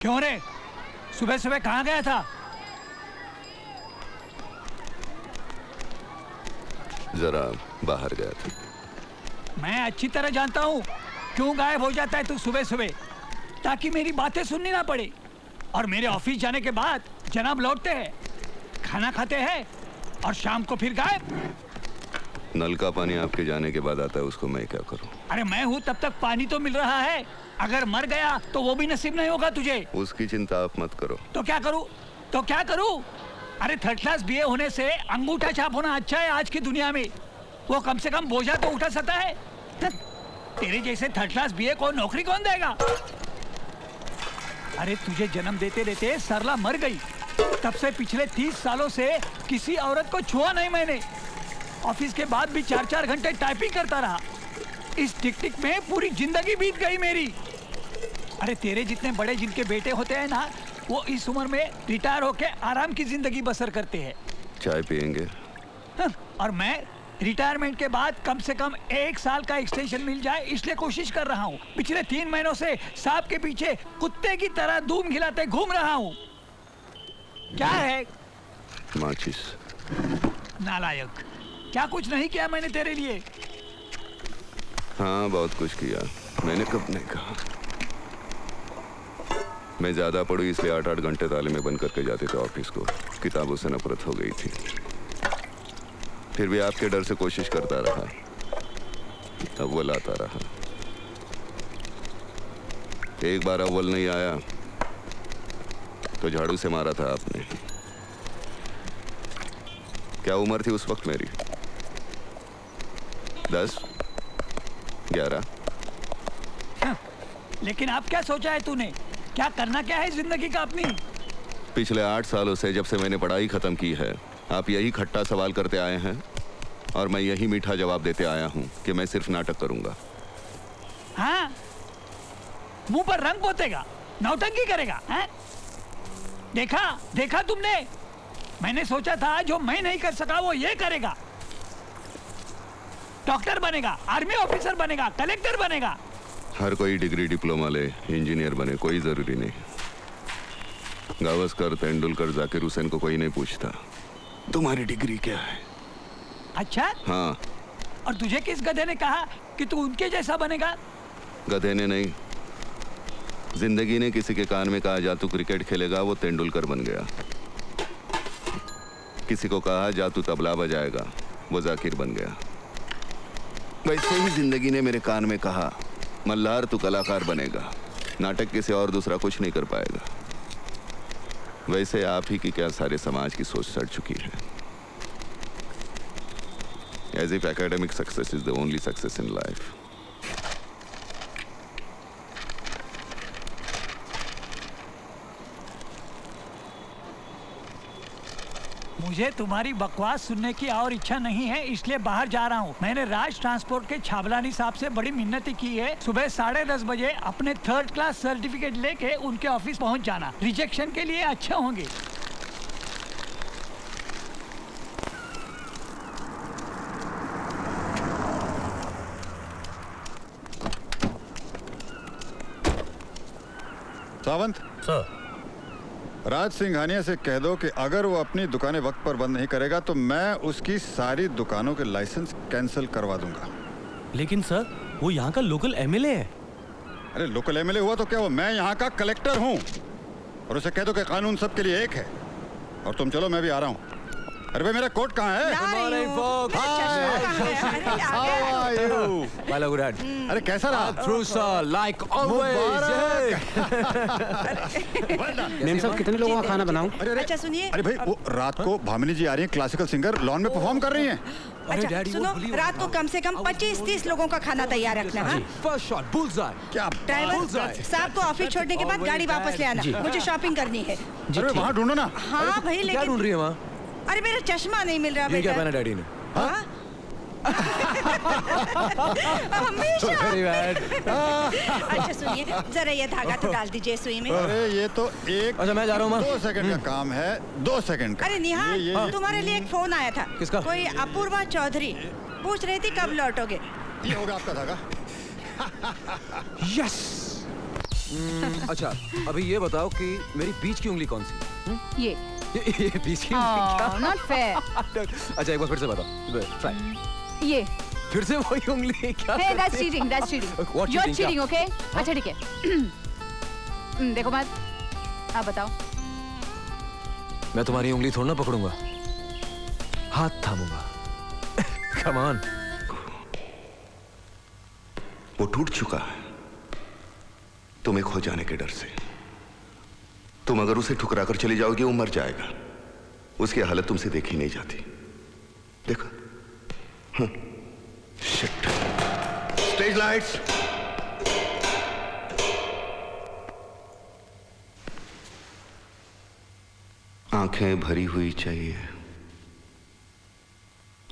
क्यों रे, सुबह सुबह कहाँ गया था? जरा बाहर गया था। मैं अच्छी तरह जानता हूँ क्यों गायब हो जाता है तू सुबह सुबह, ताकि मेरी बातें सुननी ना पड़े। और मेरे ऑफिस जाने के बाद जनाब लौटते हैं, खाना खाते हैं और शाम को फिर गायब। नल का पानी आपके जाने के बाद आता है, उसको मैं क्या करूं? अरे मैं हूँ तब तक पानी तो मिल रहा है, अगर मर गया तो वो भी नसीब नहीं होगा तुझे। उसकी चिंता आप मत करो। तो क्या करूँ? तो क्या करूँ? अरे थर्ड क्लास बीए होने से अंगूठा छाप होना अच्छा है आज की दुनिया में। वो कम से कम बोझा तो उठा सकता है। तेरे जैसे थर्ड क्लास बीए को नौकरी कौन देगा? अरे तुझे जन्म देते देते सरला मर गई, तब से पिछले 30 सालों से किसी औरत को छुआ नहीं मैंने। ऑफिस के बाद भी 4-4 घंटे टाइपिंग करता रहा। इस टिक-टिक में पूरी जिंदगी बीत गई मेरी। अरे तेरे जितने बड़े जिनके बेटे होते हैं ना, वो इस उम्र में रिटायर होके आराम की जिंदगी बसर करते हैं। चाय पियेंगे? और मैं रिटायरमेंट के बाद कम से कम 1 साल का एक्सटेंशन मिल जाए, इसलिए कोशिश कर रहा हूँ। पिछले 3 महीनों से सांप के पीछे कुत्ते की तरह धूम खिलाते घूम रहा हूँ। क्या है? माचिस। नालायक, क्या कुछ नहीं किया मैंने तेरे लिए? हाँ बहुत कुछ किया। मैंने कब नहीं कहा। मैं ज्यादा पढ़ू इसलिए 8-8 घंटे ताले में बंद करके जाते थे ऑफिस को। किताबों से नफरत हो गई थी। फिर भी आपके डर से कोशिश करता रहा, अव्वल आता रहा। एक बार अव्वल नहीं आया तो झाड़ू से मारा था आपने। क्या उम्र थी उस वक्त मेरी? 10, 11। लेकिन अब क्या सोचा है तूने? क्या करना क्या है जिंदगी का अपनी? पिछले 8 सालों से जब से मैंने पढ़ाई खत्म की है, आप यही खट्टा सवाल करते आए हैं और मैं यही मीठा जवाब देते आया हूं कि मैं सिर्फ नाटक करूंगा। हाँ, मुंह पर रंग पोतेगा, नौटंकी करेगा, हैं? देखा तुमने? मैंने सोचा था जो मैं नहीं कर सका वो ये करेगा। डॉक्टर बनेगा, आर्मी ऑफिसर बनेगा, कलेक्टर बनेगा। हर कोई डिग्री डिप्लोमा ले, इंजीनियर बने, कोई जरूरी नहीं। गावस्कर, तेंदुलकर, जाकिर हुसैन को कोई नहीं पूछता तुम्हारी डिग्री क्या है। अच्छा? हाँ। और तुझे किस गधे ने कहा कि तू उनके जैसा बनेगा? गधे ने नहीं, जिंदगी ने किसी के कान में कहा जा तू क्रिकेट खेलेगा, वो तेंदुलकर बन गया। किसी को कहा जा तू तबला बजाएगा, वो जाकिर बन गया। वैसे ही जिंदगी ने मेरे कान में कहा मल्हार तू कलाकार बनेगा, नाटक के से और दूसरा कुछ नहीं कर पाएगा। वैसे आप ही की क्या सारे समाज की सोच सड़ चुकी है। As if academic success is the only success in life. मुझे तुम्हारी बकवास सुनने की और इच्छा नहीं है, इसलिए बाहर जा रहा हूँ। मैंने राज ट्रांसपोर्ट के छाबलानी साहब से बड़ी मिन्नती की है, सुबह 10:30 बजे अपने 3rd क्लास सर्टिफिकेट लेके उनके ऑफिस पहुँच जाना। रिजेक्शन के लिए अच्छे होंगे। सावंत सर, राज सिंघानिया से कह दो कि अगर वो अपनी दुकानें वक्त पर बंद नहीं करेगा तो मैं उसकी सारी दुकानों के लाइसेंस कैंसिल करवा दूंगा। लेकिन सर वो यहाँ का लोकल एमएलए है। अरे लोकल एमएलए हुआ तो क्या, वो मैं यहाँ का कलेक्टर हूँ। और उसे कह दो कि कानून सबके लिए एक है। और तुम चलो, मैं भी आ रहा हूँ। अरे भाई मेरा कोट कहाँ है? अरे कैसा रहा? मेम साहब कितने लोगों का खाना बनाऊं? अच्छा सुनिए। अरे भाई वो रात को भामिनी जी आ रही हैं, क्लासिकल सिंगर, लॉन में परफॉर्म कर रही हैं। अच्छा सुनो, रात को कम से कम 25-30 लोगों का खाना तैयार रखना। हाँ? First shot bullseye. क्या ड्राइवर साहब को ऑफिस छोड़ने के बाद गाड़ी वापस ले आना, मुझे शॉपिंग करनी है। अरे वहाँ ढूंढो ना। हाँ भाई, लेकिन क्या ढूंढ रही है वहाँ? अरे मेरा चश्मा नहीं मिल रहा। ये क्या पहना डैडी ने? हाँ? हमेशा। अच्छा सुनिए, जरा ये धागा तो डाल दीजिए सुई में। अरे ये तो एक, अच्छा मैं जा रहा हूँ। 2 सेकंड का काम है, 2 सेकंड का। अरे निहाल, तुम्हारे लिए एक फोन आया था। किसका? कोई अपूर्वा चौधरी पूछ रही थी कब लौटोगे। ये होगा आपका धागा। यस। अच्छा अभी ये बताओ कि मेरी बीच की उंगली कौन सी? ये ये बीच की उंगली क्या? Not fair. अच्छा एक बार फिर से बताओ, ट्राई। ये फिर से वही उंगली क्या? hey, that's करती है? cheating, that's cheating. What You're cheating, cheating, क्या? okay? अच्छा ठीक है। देखो मत, आप बताओ। मैं तुम्हारी उंगली थोड़ा ना पकड़ूंगा, हाथ थामूंगा। Come on. वो टूट चुका है तुम्हें खो जाने के डर से। तुम अगर उसे ठुकरा कर चली जाओगी वो मर जाएगा। उसकी हालत तुमसे देखी नहीं जाती। देखो शिट। Stage lights. आंखें भरी हुई चाहिए,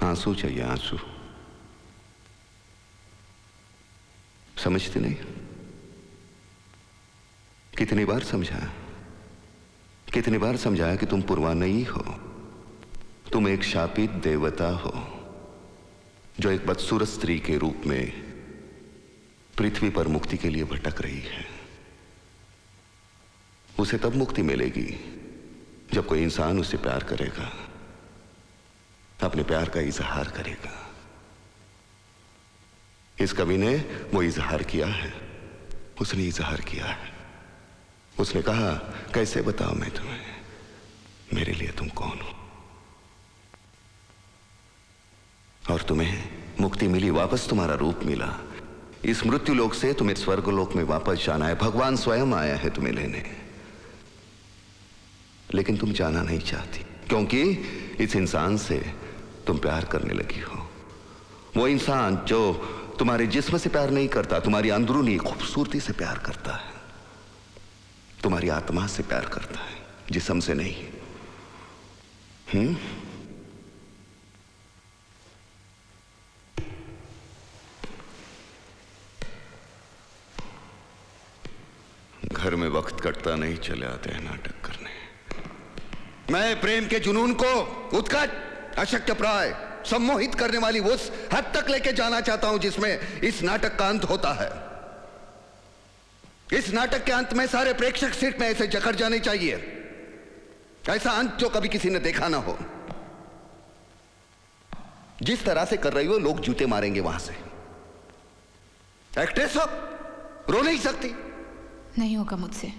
आंसू चाहिए, आंसू। समझते नहीं? कितनी बार समझाया, कितनी बार समझाया कि तुम पूर्वा नहीं हो, तुम एक शापित देवता हो जो एक बदसूरत स्त्री के रूप में पृथ्वी पर मुक्ति के लिए भटक रही है। उसे तब मुक्ति मिलेगी जब कोई इंसान उससे प्यार करेगा, अपने प्यार का इजहार करेगा। इस कवि ने वो इजहार किया है, उसने इजहार किया है। उसने कहा कैसे बताओ मैं तुम्हें, मेरे लिए तुम कौन हो। और तुम्हें मुक्ति मिली, वापस तुम्हारा रूप मिला। इस मृत्यु लोक से तुम्हें स्वर्गलोक में वापस जाना है। भगवान स्वयं आया है तुम्हें लेने, लेकिन तुम जाना नहीं चाहती क्योंकि इस इंसान से तुम प्यार करने लगी हो। वो इंसान जो तुम्हारे जिस्म से प्यार नहीं करता, तुम्हारी अंदरूनी खूबसूरती से प्यार करता है, तुम्हारी आत्मा से प्यार करता है, जिस्म से नहीं। घर में वक्त कटता नहीं, चले आते हैं नाटक करने। मैं प्रेम के जुनून को उत्कट, अशक्यप्राय, सम्मोहित करने वाली उस हद तक लेके जाना चाहता हूं जिसमें इस नाटक का अंत होता है। इस नाटक के अंत में सारे प्रेक्षक सीट में ऐसे जकड़ जाने चाहिए, ऐसा अंत जो कभी किसी ने देखा ना हो। जिस तरह से कर रही हो, लोग जूते मारेंगे वहां से। एक्ट्रेस हो, रो नहीं सकती। नहीं होगा मुझसे।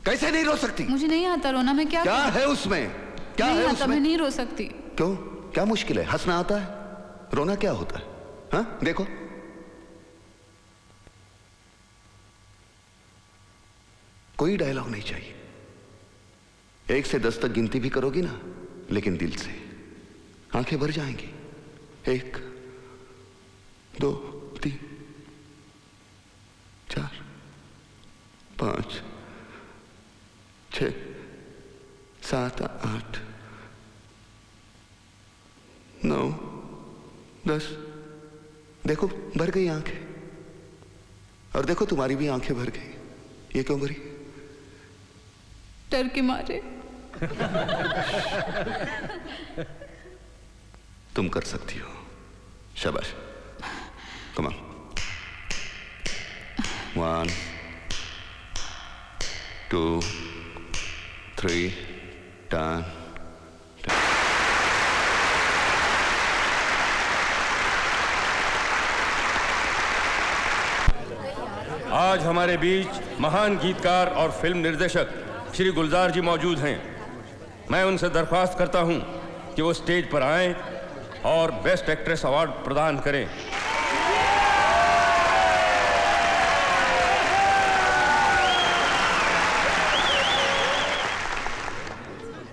कैसे नहीं रो सकती? मुझे नहीं आता रोना, मैं क्या क्या है उसमें? क्या नहीं है आता, उसमें? मैं नहीं रो सकती। क्यों? क्या मुश्किल है? हंसना आता है? रोना क्या होता है? हाँ देखो, कोई डायलॉग नहीं चाहिए। 1 से 10 तक गिनती भी करोगी ना, लेकिन दिल से। आंखें भर जाएंगी। 1 2 3 4 5 6 7 8 9 10। देखो भर गई आंखें, और देखो तुम्हारी भी आंखें भर गई। ये क्यों भरी? डर के मारे। तुम कर सकती हो, शाबाश। Come on. 1 2 3 10। आज हमारे बीच महान गीतकार और फिल्म निर्देशक श्री गुलजार जी मौजूद हैं। मैं उनसे दरख्वास्त करता हूं कि वो स्टेज पर आएं और बेस्ट एक्ट्रेस अवार्ड प्रदान करें।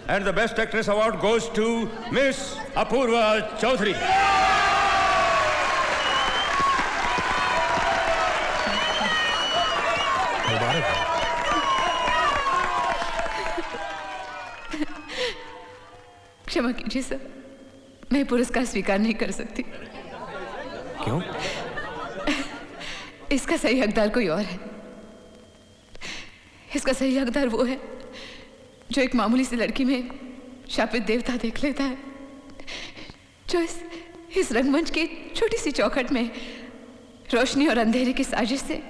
And the best actress award goes to Miss Apurva Chaudhary. क्षमा कीजिए सर, मैं पुरस्कार स्वीकार नहीं कर सकती। क्यों? इसका सही हकदार कोई और है। इसका सही हकदार वो है जो एक मामूली सी लड़की में शापित देवता देख लेता है, जो इस रंगमंच की छोटी सी चौखट में रोशनी और अंधेरे की साजिश से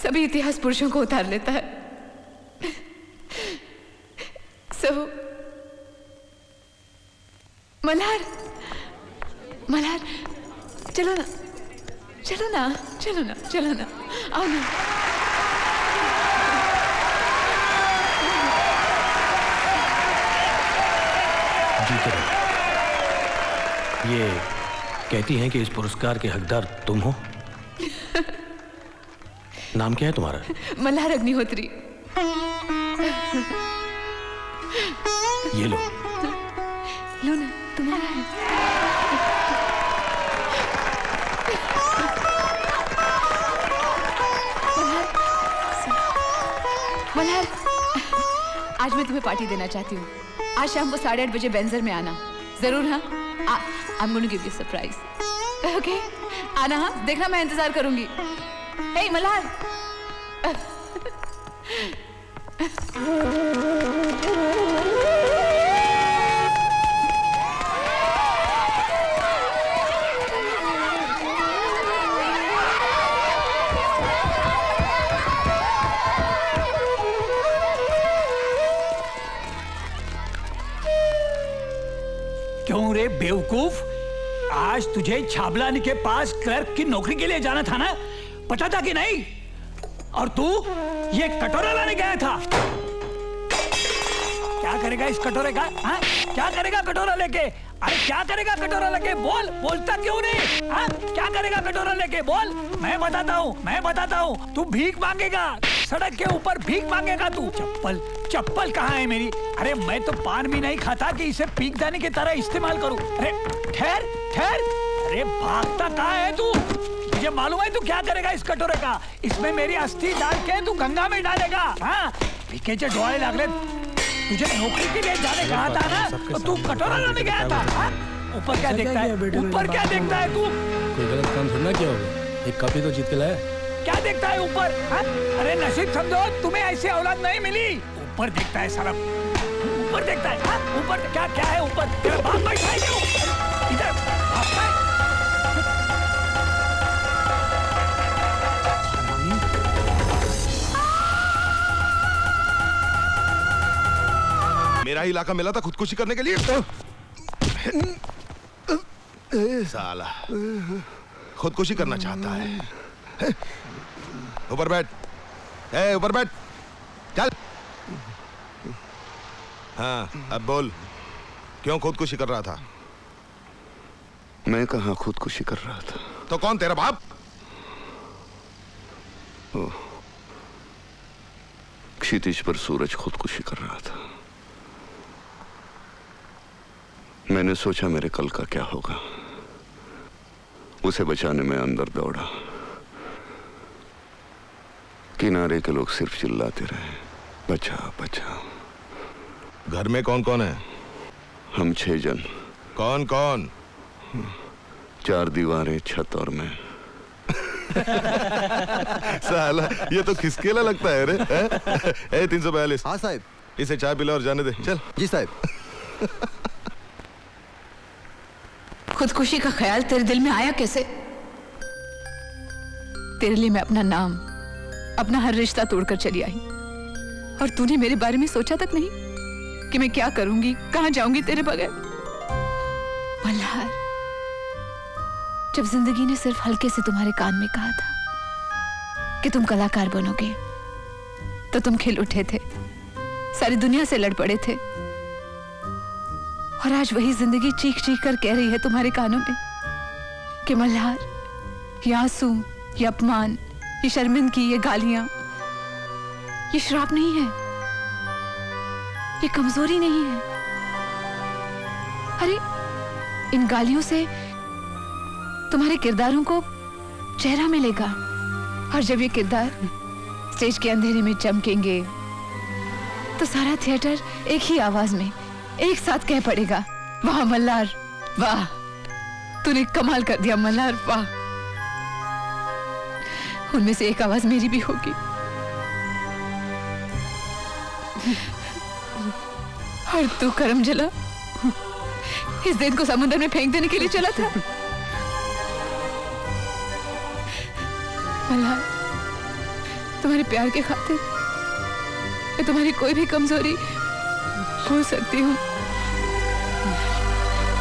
सभी इतिहास पुरुषों को उतार लेता है। मल्हार, मल्हार, चलो ना, चलो ना, चलो ना, चलो ना, आओ ना। जी करो। ये कहती हैं कि इस पुरस्कार के हकदार तुम हो। नाम क्या है तुम्हारा? मल्हार अग्निहोत्री। ये लो। लो ना, तुम्हारा है। मल्हार, आज मैं तुम्हें पार्टी देना चाहती हूँ। आज शाम को 8:30 बजे बेंजर में आना जरूर। हाँ, I'm going to give you a surprise. Okay? आना, हाँ, देखना, मैं इंतजार करूंगी। Hey, मल्हार। क्यों रे बेवकूफ, आज तुझे छाबलानी के पास क्लर्क की नौकरी के लिए जाना था ना, पता था कि नहीं? और तू ये कटोरा लाने गया था। क्या करेगा इस कटोरे का? हाँ? क्या करेगा कटोरा लेके? अरे क्या करेगा कटोरा लेके? बोल, बोलता क्यों नहीं? हाँ? क्या करेगा कटोरा लेके? बोल, मैं बताता हूँ। तू भीख मांगेगा, सड़क के ऊपर भीख मांगेगा तू। चप्पल कहाँ है मेरी? अरे मैं तो पान भी नहीं खाता कि इसे पीकदानी की तरह इस्तेमाल करूं। अरे ठहर, अरे भागता कहाँ है तू? मुझे मालूम है तू क्या करेगा इस कटोरे का। इसमें मेरी अस्थि डाल के तू गंगा में डालेगा। हाँ, पीकेचे डोळे लागले। तुझे नौकरी के लिए जाने कहा था ना, तो तू कटोरा लाने गया था। हाँ? ऊपर क्या देखता है? ऊपर क्या देखता है तू? कोई गलत काम थोड़ा किया होगा, एक कॉपी तो जीत के लाया। क्या देखता है ऊपर? हाँ? अरे नसीब समझो, तुम्हें ऐसी औलाद नहीं मिली। ऊपर देखता है साला, ऊपर देखता है। हाँ? ऊपर क्या है ऊपर? तेरा बाप बैठा है क्या ऊपर? इधर भागता है। मेरा ही इलाका मिला था खुदकुशी करने के लिए। साला खुदकुशी करना चाहता है। ऊपर बैठ, ऊपर बैठ, चल। हाँ, अब बोल, क्यों खुदकुशी कर रहा था? मैं कहाँ खुदकुशी कर रहा था? तो कौन, तेरा बाप? क्षितिज पर सूरज खुदकुशी कर रहा था। मैंने सोचा मेरे कल का क्या होगा, उसे बचाने में अंदर दौड़ा। किनारे के लोग सिर्फ चिल्लाते रहे, बचाओ बचाओ। घर में कौन कौन है? हम 6 जन। कौन कौन? 4 दीवारें, छत और मैं। साला ये तो खिसकेला लगता है रे। 342। हाँ साहब। इसे चाय पिला और जाने दे, चल। जी साहब। खुदकुशी का ख्याल तेरे दिल में आया कैसे? तेरे लिए मैं अपना नाम, अपना हर रिश्ता तोड़कर चली आई, और तूने मेरे बारे में सोचा तक नहीं कि मैं क्या करूंगी, कहां जाऊंगी तेरे बगैर। मल्हार, जब जिंदगी ने सिर्फ हल्के से तुम्हारे कान में कहा था कि तुम कलाकार बनोगे, तो तुम खिल उठे थे, सारी दुनिया से लड़ पड़े थे। और आज वही जिंदगी चीख चीख कर कह रही है तुम्हारे कानों में कि मल्हार, ये आंसू, ये अपमान, ये शर्मिंदगी, ये गालियां, ये श्राप नहीं है, ये कमजोरी नहीं है। अरे इन गालियों से तुम्हारे किरदारों को चेहरा मिलेगा, और जब ये किरदार स्टेज के अंधेरे में चमकेंगे तो सारा थिएटर एक ही आवाज में एक साथ कह पड़ेगा, वाह मल्हार, वाह, तूने कमाल कर दिया मल्हार, वाह। उनमें से एक आवाज मेरी भी होगी, और तू करम जला इस दिन को समुद्र में फेंक देने के लिए चला था। मल्हार, तुम्हारे प्यार के खातिर मैं तुम्हारी कोई भी कमजोरी भूल सकती हूँ।